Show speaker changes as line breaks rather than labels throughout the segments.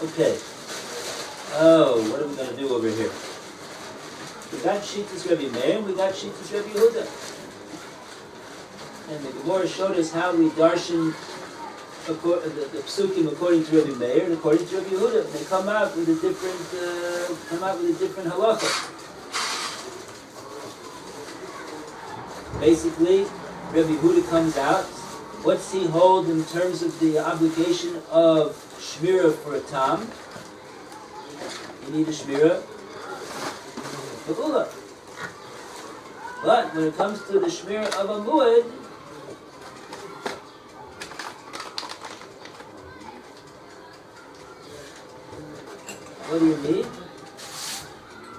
Okay. Oh, what are we going to do over here? We got Shittas Rabbi Meir and we got Shittas Rabbi Yehuda. And the Gemora showed us how we darshan the psukim according to Rabbi Meir and according to Rabbi Yehuda. And they come out with a different halacha. Basically, Rabbi Yehuda comes out. What's he hold in terms of the obligation of shmirah for a tam? You need a shmirah for ula. But when it comes to the shmirah of a muad, what do you need?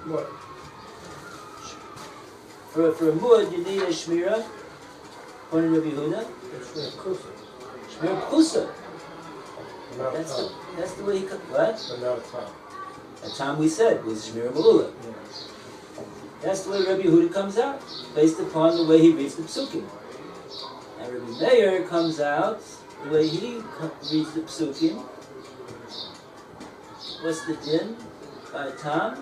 What?
For a muad, you need a shmirah. According to Rabbi Yehuda, shmirah kusa. That's the way he comes. What?
But not a time.
At time we said was shmirah ma'ula. That's the way Rabbi Yehuda comes out, based upon the way he reads the psukim. And Rabbi Meir comes out the way he reads the psukim. What's the din by tam?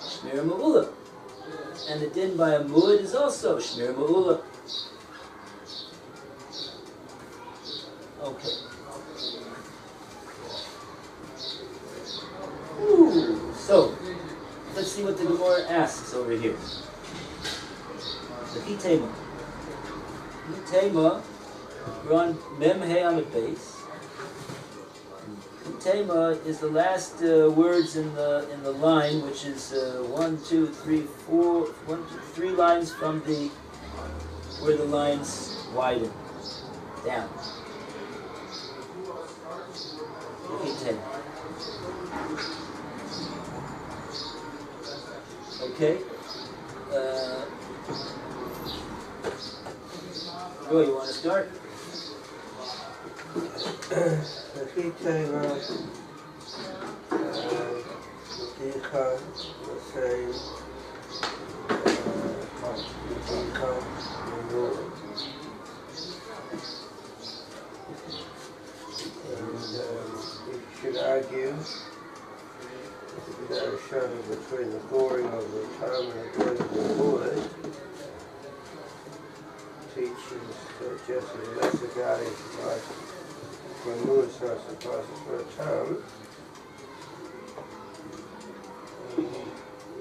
Shmirah ma'ula. And the din by a muad is also shmirah ma'ula. Okay. So, let's see what the Gemora asks over here. The Hitema. Hitema, we're on Mem He on the base. Hitema is the last words in the line, which is 3 lines from where the lines widen down. The Hitema. Okay. Roy, you want to start?
The Hitema, Dika, the same, Dika, and you should argue that is shown between the goring of the time and the goring of the word teaches that just as lesser guardian suffices for a mood, so it suffices for a time.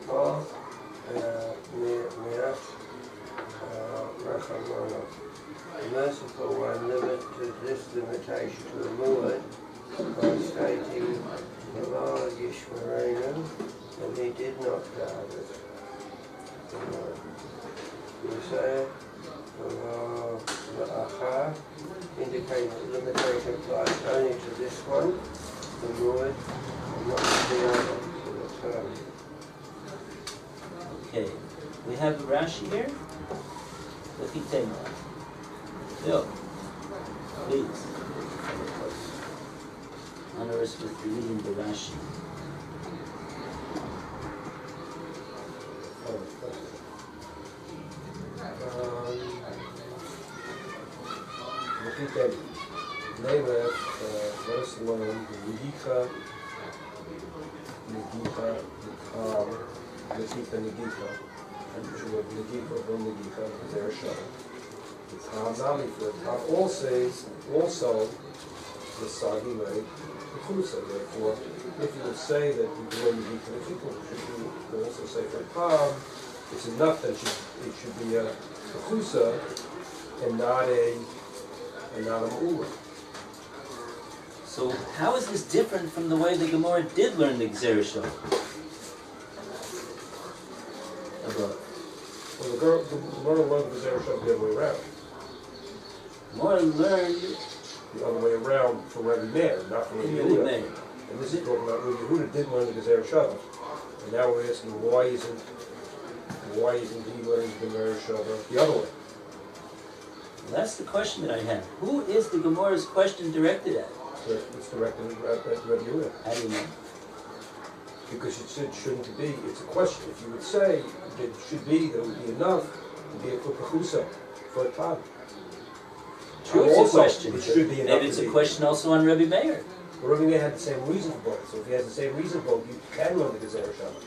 Or Mirat Rachamana. The merciful one limited this limitation to the mood by stating Allah Yishmarenu, and he did not guard it. You say Allah La'achar, indicating that the limitation applies only to this one, the Mu'ad, and not to the other, to the term.
Okay. We have Rashi here. The Hitema. Bill, please. Honor us with reading the Rashi.
Repeat that. Melech, verse 1, Negicha, Negicha, Negicha, and Negicha, Bo Negicha, Yerushalyim. The Tam Nami for the Tam also the Sagi way, the Kusa. Therefore, if you would say that you do Negicha, if you could also say for Tam, it's enough that it should be a Kusa and not a Ma'ula.
So how is this different from the way the Gemora did learn the Yerushalyim?
Well, the Gemora learned the Yerushalyim the other way around.
Gemora learned
The other way around for Rabbi Meir, not for Rabbi
Rabbi
Yehuda.
Meir.
And this is talking about Rabbi Yehuda did learn the Yerushalyim. And now we're asking why isn't he learning the Yerushalyim the other way?
Well, that's the question that I have. Who is the Gemora's question directed at?
It's directed at Rabbi Yehuda.
How do you know?
Because it shouldn't be. It's a question. If you would say that it should be, that it would be enough to be a kupachusa for a time.
True, it's
Also,
a question.
it should be enough
Maybe it's
to
a
be.
question also on Rebbe Meir.
But Rebbe Meir had the same reason for it. So if he has the same reason for it, you can learn the Gezerah Shabbat.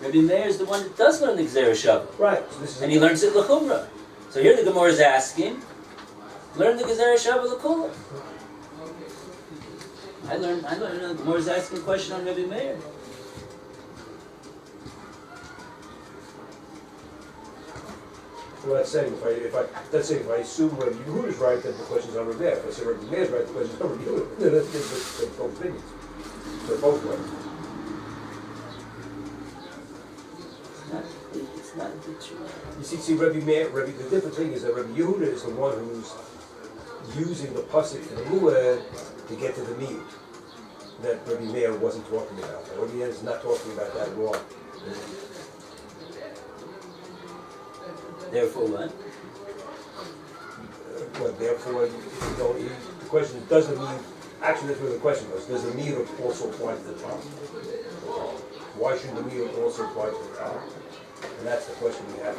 Rebbe Meir is the one that does learn the Gzera Shabbat.
Right. So this is
And he learns it l'chumra. So here the Gemora is asking, learn the Gzera Shabbat l'kula. I learned, the Gemora is asking a question on Rebbe Meir.
Well, that's saying let's say if I assume Rebbe Yehuda is right, then the question's on Rebbe Meir. If I say Rebbe Meir is right, the question's on Rebbe Yehuda. Then that's both opinions. They're both right.
It's not the truth.
You see, Rebbe Meir, the different thing is that Rebbe Yehuda is the one who's using the pasuk for the muad to get to the meat that Rebbe Meir wasn't talking about. Rebbe Meir is not talking about that at all.
Therefore what?
Therefore, the question is, does the meat, actually that's where the question was, does the meat also apply to the top? Why shouldn't the meat also apply to the top? And that's the question we have.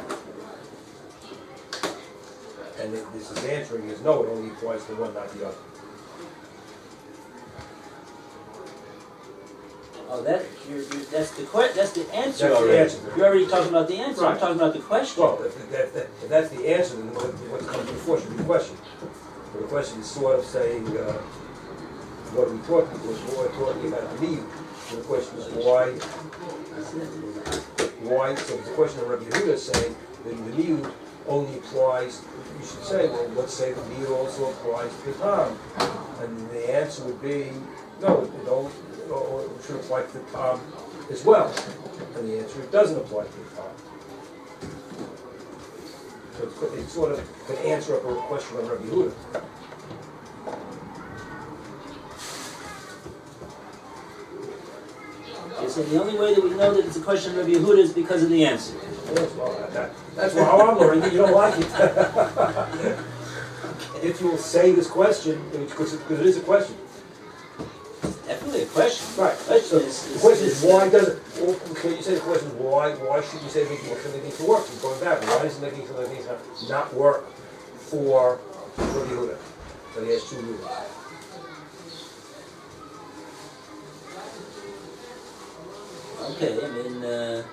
And this is answering is no, it only applies to one, not the other.
Oh, that's the answer
That's the
already.
answer.
You're already talking about the answer. I'm
Right.
talking about the question.
Well, if that's the answer, then what comes before should be the question. So the question is sort of saying, what are we talking about? We're talking about the meat. So the question is why? So the question of Rabbi Yehuda is saying that the meat only applies, you should say, well, let's say the meat also applies to the tom. And the answer would be, no, it should apply to the tom as well. And the answer, it doesn't apply to the tom. So it's sort of an answer up a question on Rabbi Yehuda.
Okay, so the only way that we know that it's a question of Rabbi Yehuda is because of the answer.
Yes, well, that's how I'm learning it. You don't like it. If you'll say this question, because it is a question.
Definitely a question.
Right. So the question is why does it? Well, okay, you say the question is why should you say making something needs to work? You're going back. Why does making something needs to not work for Rabbi Yehuda? So he has two rules.
Okay, I mean,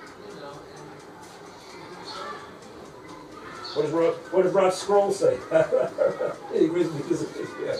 What does Rod Scroll say? He agrees because of it. Yeah.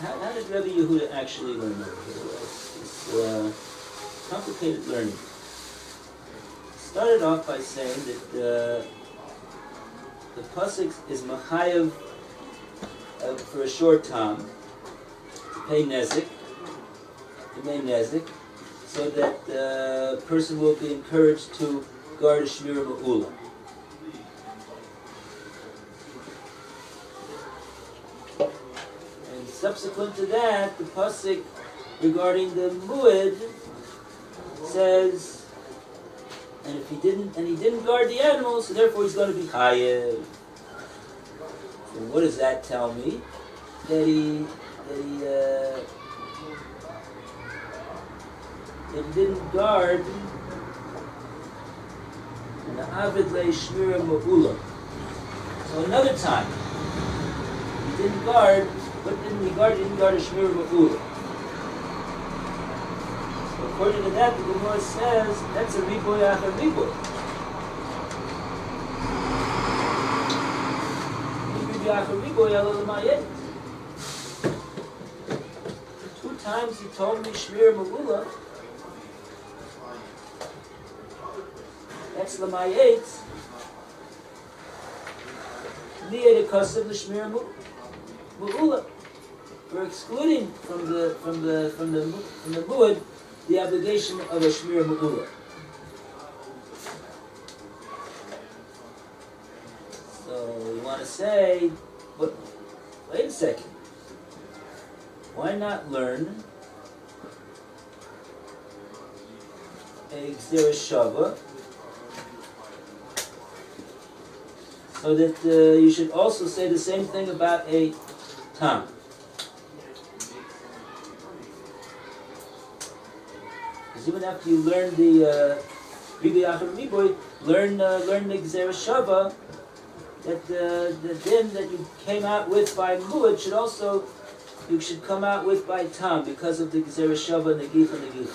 how did Rabbi Yehuda actually learn over here? It's complicated learning. He started off by saying that the pasuk is machayev for a short time to pay nezik, so that the person will be encouraged to guard a shmira ma'ula. And subsequent to that, the pasuk regarding the muad says, and if he didn't guard the animals, so therefore he's going to be chayev. So what does that tell me? That he didn't guard an avid le shmira ma'ula. So another time, he didn't guard. What didn't he guard? He didn't guard a shmira ma'ula. So according to that, the Gemora says that's a riboy after riboy. Two times he told me Shmir Megula, that's Lamayet, Liya the Kasav the Shmir Megula. We're excluding from the Muad the obligation of a Shmir Megula. So you want to say, but wait a second. Why not learn a Yerushalyim so that you should also say the same thing about a Tam? Because even after you learn the learn the Yerushalyim, that the din that you came out with by Muad should also, you should come out with by Tam because of the Yerushalyim and the Negicha.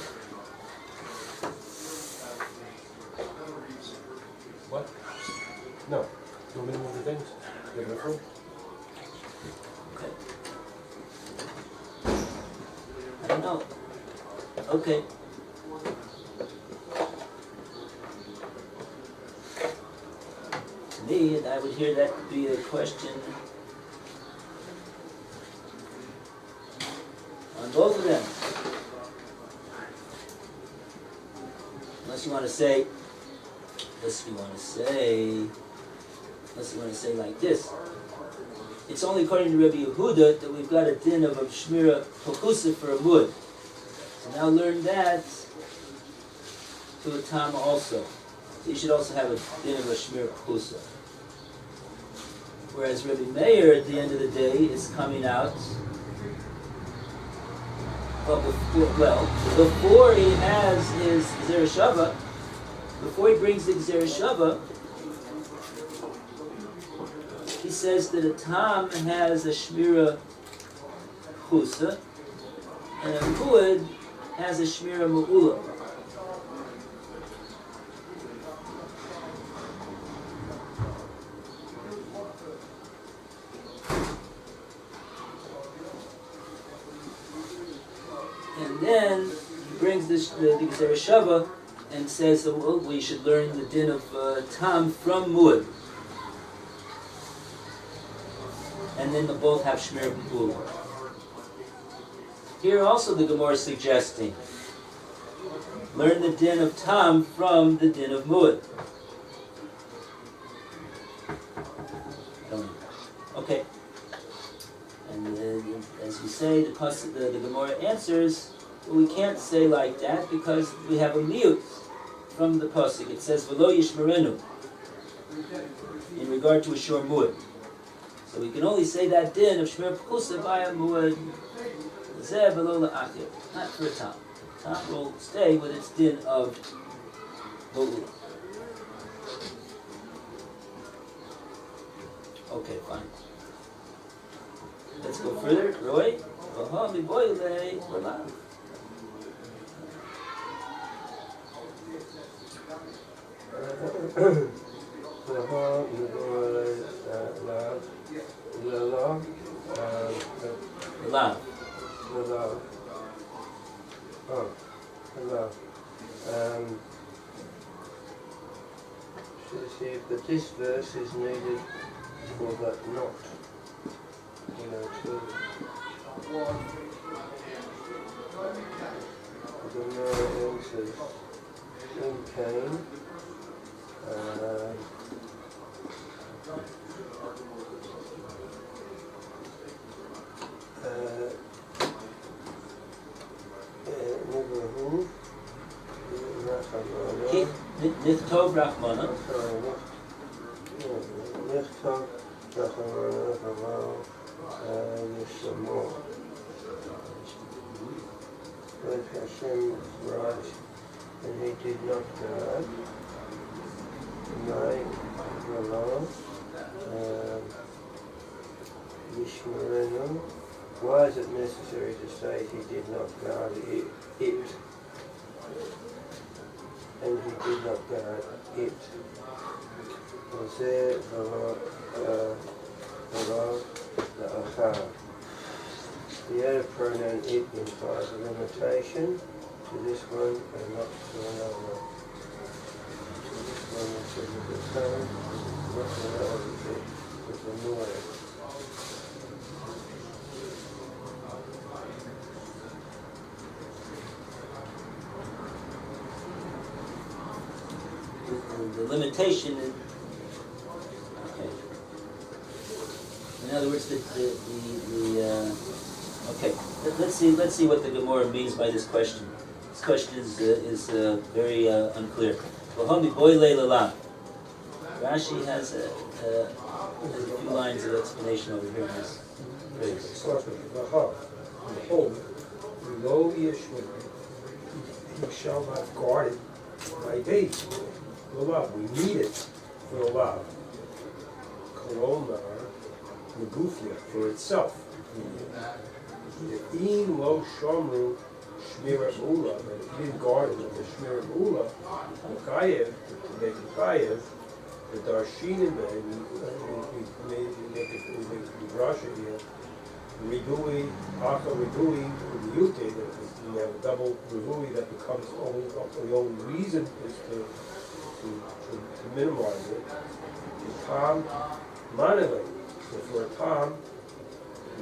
What? No. You want me to move the things? Give it a phone?
Okay. I don't know. Okay. To me, I would hear that to be a question on both of them. Unless you want to say like this. It's only according to Rabbi Yehuda that we've got a din of a shmira pokusa for a mud. So now learn that to a tam also. So you should also have a din of a shmira pokusa. Whereas Rabbi Meir at the end of the day is coming out, before he has his Yerushalyim, before he brings the Yerushalyim, he says that a tam has a shmira chusa and a muad has a shmira mu'ula. And then he brings the Yerushalyim and says that we should learn the din of tam from muad. And then they both have Shmir B'Ula. Here also the Gemora is suggesting, learn the din of Tam from the din of Muad. Okay. And as you say, the Gemora answers, well, we can't say like that because we have a mute from the pasuk. It says, V'lo yishmerenu, in regard to a shor Muad. So we can only say that din of Shmir Pekusa by a Muad, Zeh below la'achir, not for a Tam. Tam will stay with its din of Mu'ula. Okay, fine. Let's go further. Roy? Vaha miboyle v'lav.
But this verse is needed for that not. The Gemora answers in Cain.
Nichtov Rachmana.
Nichtov Rachmana Yeshiva. When Hashem right and he did not guard, Yishmerenu. Why is it necessary to say he did not guard it? And he did not guard it. Was there the Achar? the added pronoun it implies a limitation to this one and not to another one. So this one is with the tongue, not to another with the noise.
The limitation is, okay. In other words, okay. Let's see what the Gemora means by this question. This question is very unclear. Rashi has a few lines of explanation over here in this
It
phrase.
starts with Vaha. Behold, lo Yeshua, he shall not guard it by days. The love, we need it for the love. Kolomar, Negufia, for itself. Im lo shomru shmira ula, but if you didn't guard it with the shmira ula, Mekayev, to make it Kayev, the Darshinim, we make it Rasha here. Rigui, Aka Rigui, Yute, that we have a double Rigui that becomes the only reason is to minimize it. The Tam Manele, if we're a Tam,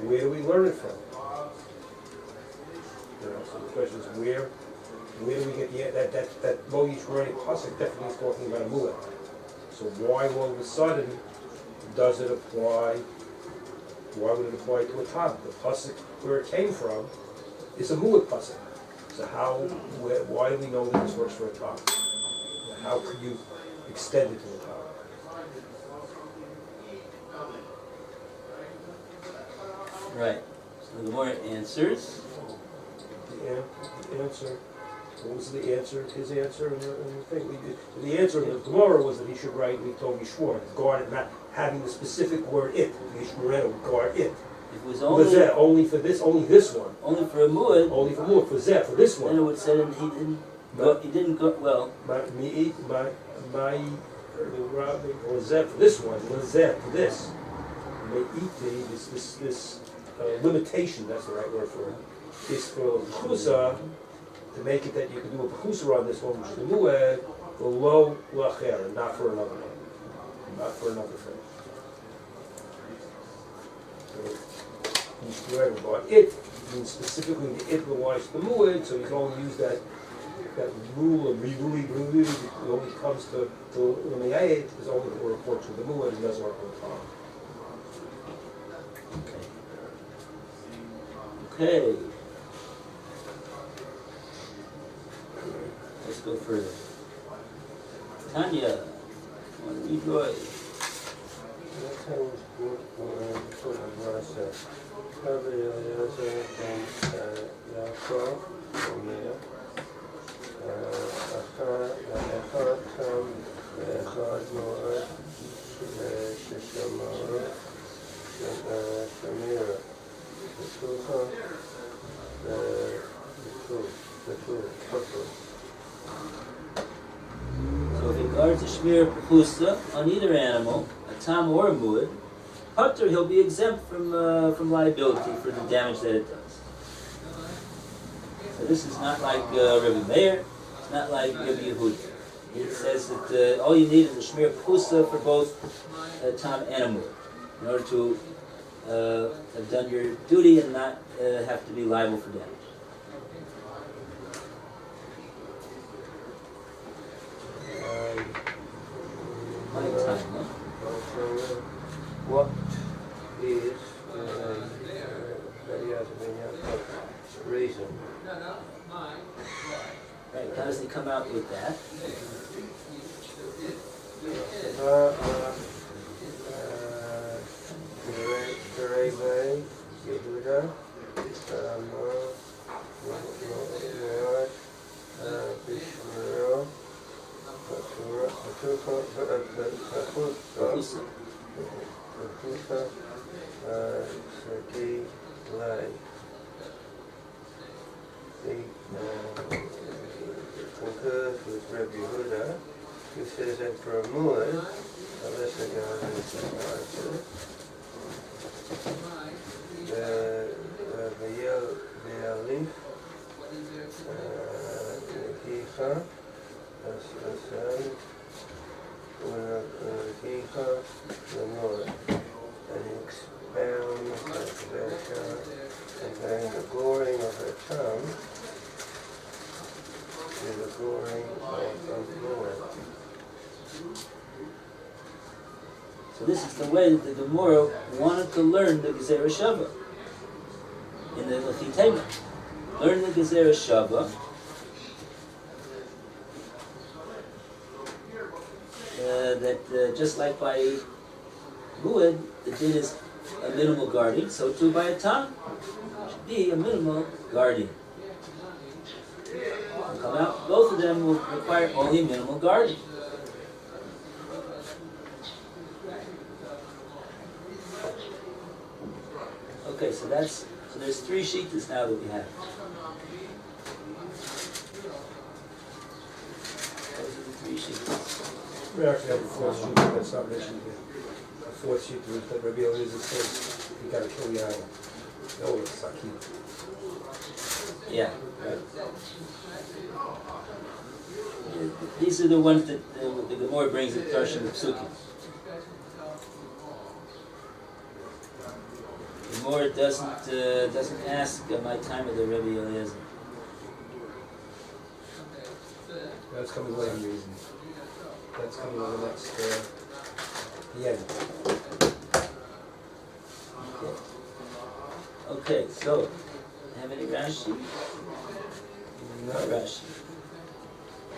where do we learn it from? So the question is where do we get that Lo Yishmorani Pasuk definitely is talking about a Mu'ah. So why all of a sudden does it apply? Why would it apply to a Tam? The pasuk where it came from is a mu'ah pasuk. So why do we know that this works for a Tam? How could you extend it to a Tam?
Right. So the Gemara answers.
The answer. What was the answer? His answer in the thing. The answer in the Gemara was that he should write Mito Yishmor, guard it, not having the specific word it. Yishmorenu, guard it.
It was
Only for this, only this one.
only for a mu'ad.
Only for more, for Zeh, for this
Then it
one.
would say that he didn't go well.
My or Zeh for this one, Zeh for this. This limitation, that's the right word for it, is for Chusa, to make it that you can do a Chusa on this one, which is the Mu'ed, the low lacher, and not for another one. Not for another thing. But it means specifically the it relies to the Mu'ed, so you can only use that rule of Rivuli, it only comes to Lamiyayet, is only for reports with the Mu'ed, and doesn't work with the Tom.
Okay. Let's go further. Tanya, want to read Roy? So if he guards a shmir pechusa on either animal, a tam or a mu'ad, patur, he'll be exempt from liability for the damage that it does. So this is not like Rabbi Meir, it's not like Rabbi Yehuda. It says that all you need is a shmir pechusa for both a tam and a mu'ad, in order to have done your duty and not have to be liable for damage.
What is the reason?
Right, how does he come out with that?
Concurs with Rabbi Yehuda, who says that for a mu'ad, unless the guy is the Negicha, Asad, Negicha, Gemora, and he expounds HaKodesh, and then the goring of the tongue is the goring of the Lord.
So this is the way that the Gemora wanted to learn the Gezerah Shava in the Lechitema. Learn the Gezerah Shava. That just like by Muad, the din is a minimal guarding, so too by a tongue should be a minimal guarding. Come out, both of them will require only minimal guarding. Okay, so there's three shittas now that we have. Those are the three shittas.
We actually have a fourth sheet that's not mentioned here. A fourth sheet that Rabbi Eliezer says you gotta kill the animal. No, it's Sakin.
Yeah. Right. These are the ones that the Gemora brings at Tarshim the Psukim. The Gemora doesn't ask my time of the Rebbe Eliezer.
That's coming later reason. That's coming on the next, the end.
Okay, so, have any Rashi?
Not
Rashi.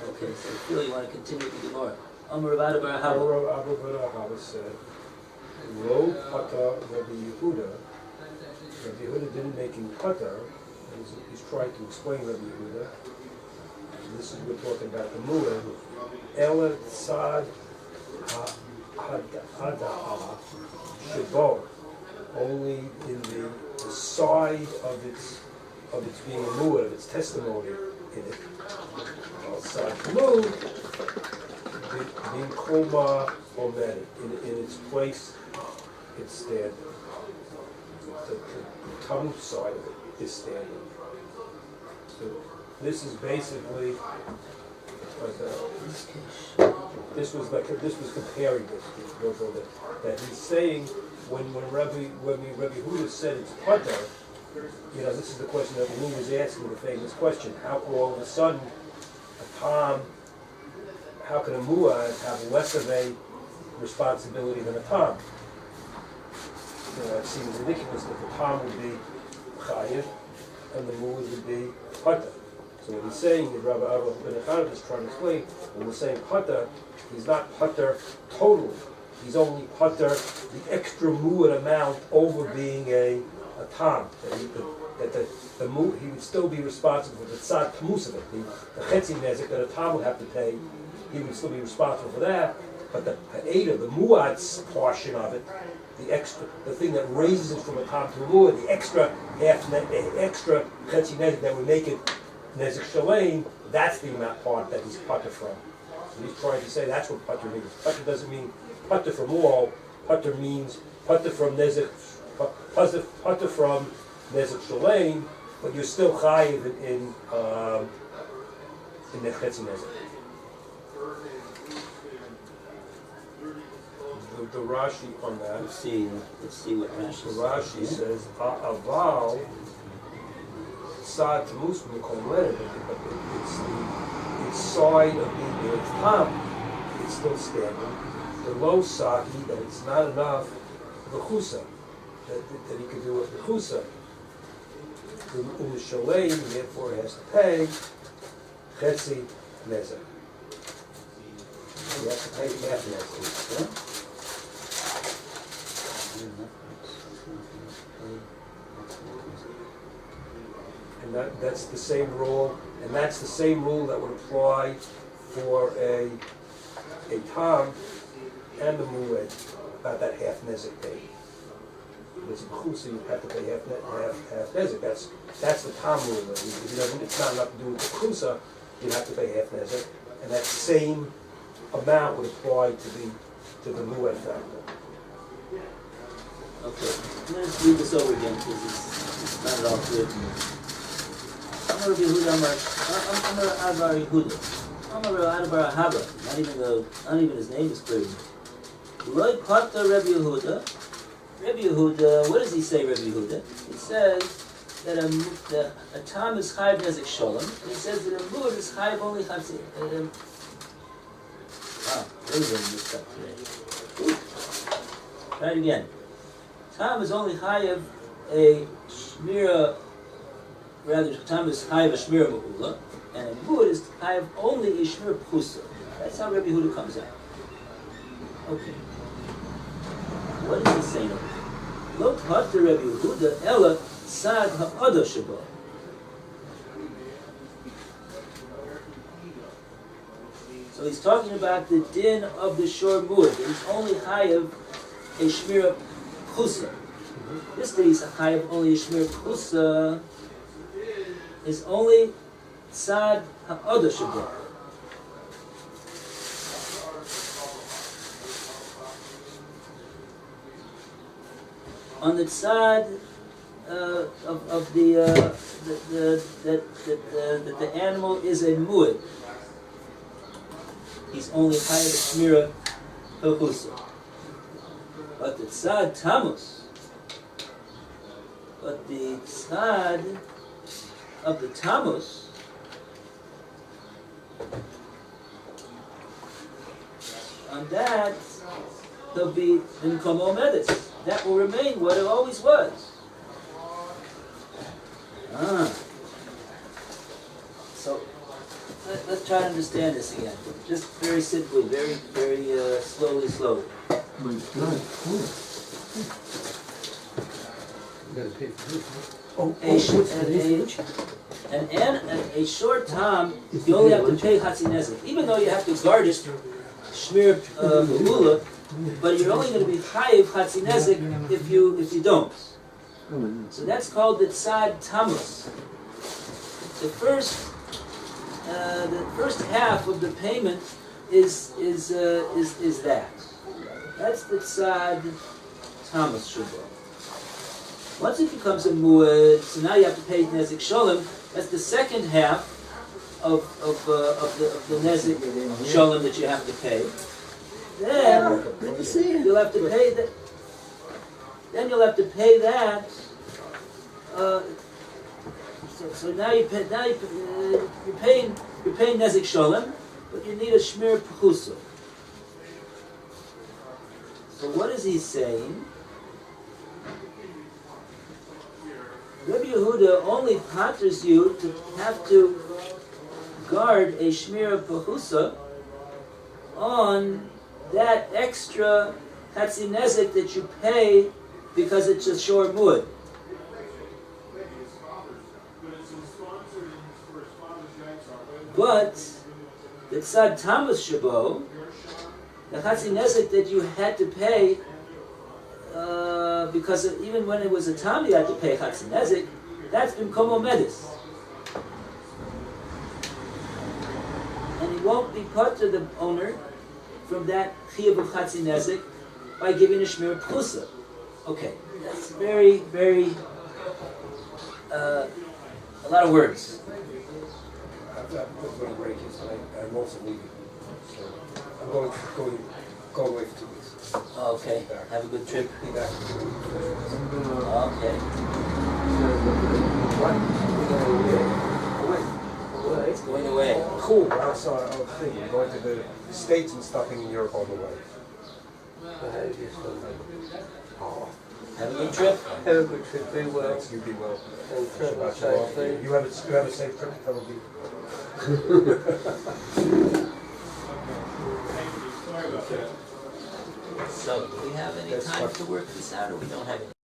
Okay, so Phil, you want to continue with the Gemora? Amar Rabbi Bar Hava.
Abu Barahava said, Lo Pata Rabbi Yehuda. Rabbi Yehuda didn't make him Pata. He's trying to explain Rabbi Yehuda. And this is, we're talking about the Mu'ah. Ela Tzad Hada'a Shabo. Only in the side of its being a Mu'ah, of its testimony in it. Tzad Mu, being Koma Omed, in its place, it's standing. The tongue side of it is standing. So this is basically this was comparing this that he's saying when Rabbi Huda said it's Pata, this is the question that Lou was asking, the famous question: how can all of a sudden a Tom, how can a Mu'ad have less of a responsibility than a Tom? It seems ridiculous that the Tom would be Chayiv and the Mu'ad would be Pata. So what he's saying is Rabbi Abba ben Echad is trying to explain, when we're saying Pata, he's not Pata totally. He's only Pata the extra Mu'ad amount over being a Tom. That the he would still be responsible for the Tzad Tamus of it. The Chetzi Nezek that a Tom would have to pay, he would still be responsible for that. But the Ha'eda, the Mu'ad's portion of it, the thing that raises it from a Tom to a Mu'ad, the extra extra Chetzi Nezek that would make it Nezek Shaleim, that's the amount part that he's Pata from. So he's trying to say that's what Pata means. Pata doesn't mean Pata from all. Pata means Pata from Nezek, Pata from Nezek Shaleim, but you're still Chayiv in the Chetzi Nezek. The Rashi on that.
Let's see what Rashi says.
The Rashi says, Aval Tzad Tamus M'Kom Leonard, but its side of being its top, it's still standing. The low Saki, that it's not enough the Chusa, that he could do it the Chusa. The Shalei, therefore, has to pay Chetzi Nezek. He has to pay half Nezek. Yeah? And that's the same rule, and that's the same rule that would apply for a Tom and the Mu'ed, about that half Nezek pay. It's a Chusa, you have to pay half Nezek. That's the Tom rule. It's not enough to do with the Chusa, you have to pay half Nezek, and that same amount would apply to the Mu'ed factor.
Okay, let's read this over again because it's not at all clear to me. Amar Rabbi Yehuda, Amar Abar Yehuda, Amar Abar Haba. Not even his name is clear. Loi Pata Rabbi Yehuda. Rabbi Yehuda, what does he say, Rabbi Yehuda? He says that a tam is chayiv nezek sholem. He says that a mud is chayiv only chatzi. Wow, really mixed up today. Try it again. Tam is only chayiv a shmira, rather, tam is chayiv a shmira ma'ula, and a mud is chayiv only a shmira pchusa. That's how Rabbi Yehuda comes out. Okay. What is he saying over here? Lo pater Rabbi Yehuda ela sad ha'ada sheba. So he's talking about the din of the shor muad. He's only chayav a shmira pchusa. This that he's chayav only a shmira pchusa is only sad ha'ada sheba. On the side of that the animal is a muad, he's only chayav shmira pechusa. But the tzad tamus, but the tzad of the tamus, on that he'll be in komo medis. That will remain what it always was. So let's try to understand this again. Just very simply, very slowly.
You gotta pay for it.
A short time, you only have to pay Hatzinezek. Even though you have to guard it, Shmir Mehula, but you're only going to be chayiv Hatzinezek if you don't. So that's called the Tzad Tamus. The first half of the payment is that. That's the Tzad Tamus Shabbat. Once it becomes a muad, so now you have to pay Nezek Sholem. That's the second half of the Nezek Sholem that you have to pay. Then you'll have to pay that. Then you'll have to pay that. So now you're paying Nezek Sholem, but you need a Shmir Pechusa. So what is he saying? Rabbi Yehuda only patters you to have to guard a Shmir Pechusa on that extra Hatzinezek that you pay because it's a shor muad. But the Tzad Tamus Shabo, the Hatzinezek that you had to pay, because even when it was a tam you had to pay Hatzinezek, that's Bimkomo Medis. And he won't be put to the owner from that chiyuv of Hatzinezek by giving a shmir pchusa. Okay, that's very, a lot of words.
I'm going to break it, so I'm also leaving. So I'm going away for 2 weeks.
Okay, have a good trip.
Be back in 2 weeks.
Okay.
What?
It's going away.
Cool. I saw a thing. I'm going to the States and stopping in Europe all the way. Oh.
Have a good trip.
Have a good trip, be well.
Thanks, you be well.
And travel
Shabbat
safely.
shalom. You have a safe trip to Tel Aviv.
So, do we have any time to work this out, or we don't have any?